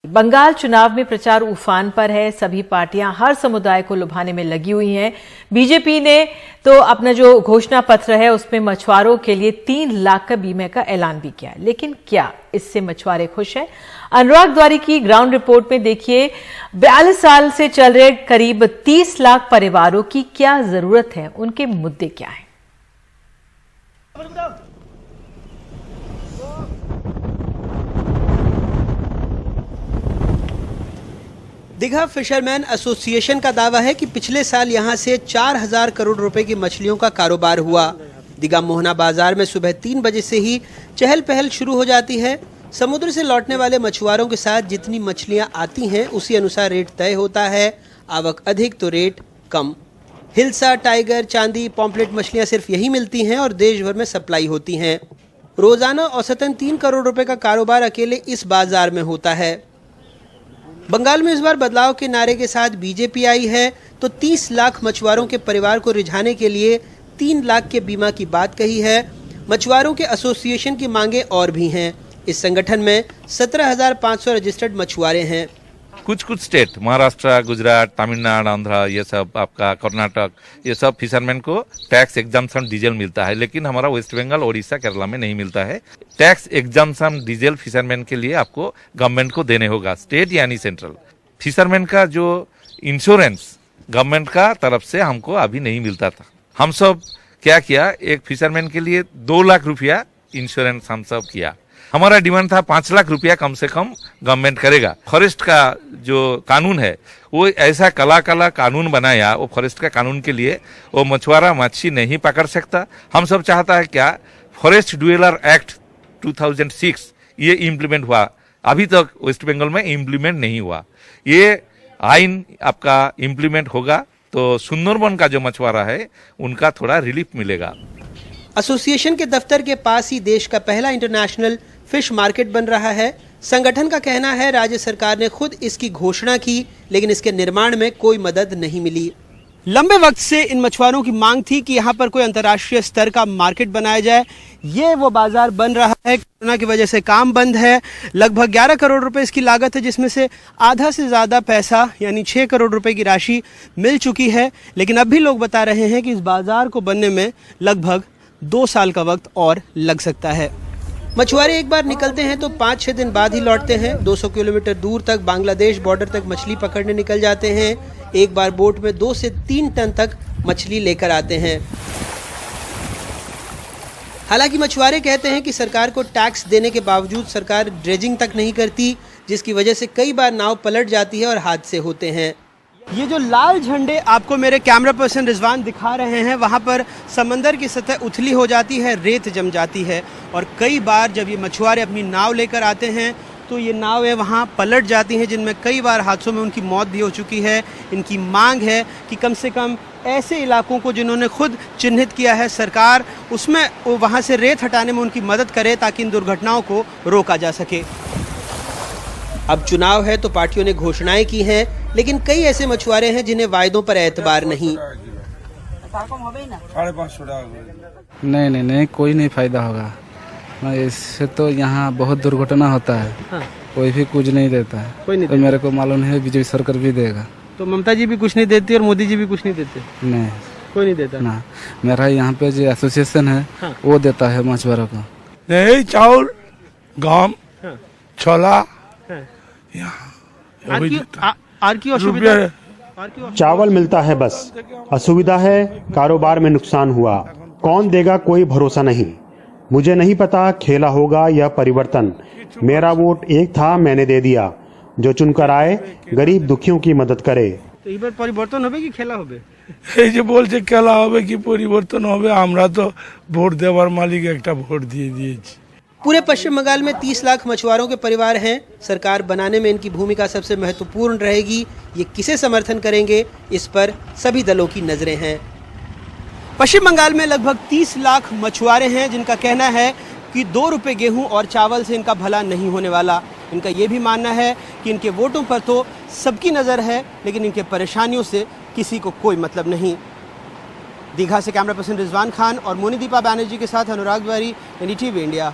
बंगाल चुनाव में प्रचार उफान पर है। सभी पार्टियां हर समुदाय को लुभाने में लगी हुई हैं। बीजेपी ने तो अपना जो घोषणा पत्र है उसमें मछुआरों के लिए 3 लाख का बीमे का ऐलान भी किया है। लेकिन क्या इससे मछुआरे खुश हैं? अनुराग द्वारी की ग्राउंड रिपोर्ट में देखिए, 42 साल से चल रहे करीब 30 लाख परिवारों की क्या जरूरत है, उनके मुद्दे क्या हैं? दीघा फिशरमैन एसोसिएशन का दावा है कि पिछले साल यहां से 4000 करोड़ रुपए की मछलियों का कारोबार हुआ। दीघा मोहना बाजार में सुबह 3 बजे से ही चहल पहल शुरू हो जाती है। समुद्र से लौटने वाले मछुआरों के साथ जितनी मछलियां आती हैं उसी अनुसार रेट तय होता है। आवक अधिक तो रेट कम। हिल्सा, टाइगर, चांदी, पॉम्पलेट मछलियां सिर्फ यही मिलती हैं और देश भर में सप्लाई होती हैं। रोजाना औसतन 3 करोड़ रुपए का कारोबार अकेले इस बाजार में होता है। बंगाल में इस बार बदलाव के नारे के साथ बीजेपी आई है तो 30 लाख मछुआरों के परिवार को रिझाने के लिए 3 लाख के बीमा की बात कही है। मछुआरों के एसोसिएशन की मांगे और भी हैं। इस संगठन में 17,500 रजिस्टर्ड मछुआरे हैं। कुछ स्टेट, महाराष्ट्र, गुजरात, तमिलनाडु, आंध्र, ये सब आपका कर्नाटक, ये सब फिशरमैन को टैक्स एग्जाम्पशन डीजल मिलता है, लेकिन हमारा वेस्ट बंगाल, ओडिशा, केरला में नहीं मिलता है। टैक्स एग्जाम्पशन डीजल फिशरमैन के लिए आपको गवर्नमेंट को देने होगा, स्टेट यानी सेंट्रल। फिशरमैन का जो इंश्योरेंस गवर्नमेंट का तरफ से हमको अभी नहीं मिलता था। हम सब क्या किया, एक फिशरमैन के लिए 2 लाख रुपया इंश्योरेंस हम सब किया। हमारा डिमांड था 5 लाख रुपया कम से कम गवर्नमेंट करेगा। फॉरेस्ट का जो कानून है वो ऐसा काला कानून बनाया, वो फॉरेस्ट का कानून के लिए वो मछुआरा मच्छी नहीं पकड़ सकता। हम सब चाहता है क्या, फॉरेस्ट ड्वेलर एक्ट 2006 ये इम्प्लीमेंट हुआ, अभी तक वेस्ट बंगाल में इम्प्लीमेंट नहीं हुआ। ये आइन आपका इम्प्लीमेंट होगा तो सुंदरबन का जो मछुआरा है उनका थोड़ा रिलीफ मिलेगा। एसोसिएशन के दफ्तर के पास ही देश का पहला इंटरनेशनल फिश मार्केट बन रहा है। संगठन का कहना है राज्य सरकार ने खुद इसकी घोषणा की, लेकिन इसके निर्माण में कोई मदद नहीं मिली। लंबे वक्त से इन मछुआरों की मांग थी कि यहाँ पर कोई अंतर्राष्ट्रीय स्तर का मार्केट बनाया जाए। ये वो बाजार बन रहा है। कोरोना की वजह से काम बंद है। लगभग 11 करोड़ रुपए इसकी लागत है, जिसमें से आधा से ज़्यादा पैसा यानी 6 करोड़ रुपए की राशि मिल चुकी है। लेकिन अब भी लोग बता रहे हैं कि इस बाजार को बनने में लगभग 2 साल का वक्त और लग सकता है। मछुआरे एक बार निकलते हैं तो 5-6 दिन बाद ही लौटते हैं। 200 किलोमीटर दूर तक बांग्लादेश बॉर्डर तक मछली पकड़ने निकल जाते हैं। एक बार बोट में 2 से 3 टन तक मछली लेकर आते हैं। हालांकि मछुआरे कहते हैं कि सरकार को टैक्स देने के बावजूद सरकार ड्रेजिंग तक नहीं करती, जिसकी वजह से कई बार नाव पलट जाती है और हादसे होते हैं। ये जो लाल झंडे आपको मेरे कैमरा पर्सन रिजवान दिखा रहे हैं, वहाँ पर समंदर की सतह उथली हो जाती है, रेत जम जाती है और कई बार जब ये मछुआरे अपनी नाव लेकर आते हैं तो ये नावें वहाँ पलट जाती हैं, जिनमें कई बार हादसों में उनकी मौत भी हो चुकी है। इनकी मांग है कि कम से कम ऐसे इलाकों को जिन्होंने खुद चिन्हित किया है, सरकार उसमें वहाँ से रेत हटाने में उनकी मदद करे ताकि इन दुर्घटनाओं को रोका जा सके। अब चुनाव है तो पार्टियों ने घोषणाएं की हैं, लेकिन कई ऐसे मछुआरे हैं जिन्हें वायदों पर एतबार नहीं। नहीं, कोई नहीं फायदा होगा। इससे तो यहाँ बहुत दुर्घटना होता है। हाँ। कोई भी कुछ नहीं देता है। कोई नहीं तो मेरे को मालूम है बीजेपी सरकार भी देगा। तो ममता जी भी कुछ नहीं देती और मोदी जी भी कुछ नहीं देते? नहीं, कोई नहीं देता ना। मेरा यहाँ पे जो एसोसिएशन है, हाँ, वो देता है मछुआरों को। नहीं, चावल, गेहूं, हाँ, छोला, हाँ, चावल मिलता है बस। असुविधा है, कारोबार में नुकसान हुआ। कौन देगा कोई भरोसा नहीं। मुझे नहीं पता खेला होगा या परिवर्तन। मेरा वोट एक था, मैंने दे दिया। जो चुनकर आए गरीब दुखियों की मदद करे। तो इबार परिवर्तन होबे कि खेला होबे? এই যে বলছে খেলা হবে কি পরিবর্তন হবে, আমরা তো ভোট দেওয়ার মালিক একটা ভোট দিয়ে দিয়েছি। पूरे पश्चिम बंगाल में 30 लाख मछुआरों के परिवार हैं। सरकार बनाने में इनकी भूमिका सबसे महत्वपूर्ण रहेगी। ये किसे समर्थन करेंगे, इस पर सभी दलों की नजरें हैं। पश्चिम बंगाल में लगभग 30 लाख मछुआरे हैं, जिनका कहना है कि 2 रुपए गेहूं और चावल से इनका भला नहीं होने वाला। इनका ये भी मानना है कि इनके वोटों पर तो सबकी नज़र है, लेकिन इनके परेशानियों से किसी को कोई मतलब नहीं। दीघा से कैमरा पर्सन रिजवान खान और मोनी दीपा बैनर्जी के साथ अनुराग द्वारी, NDTV इंडिया।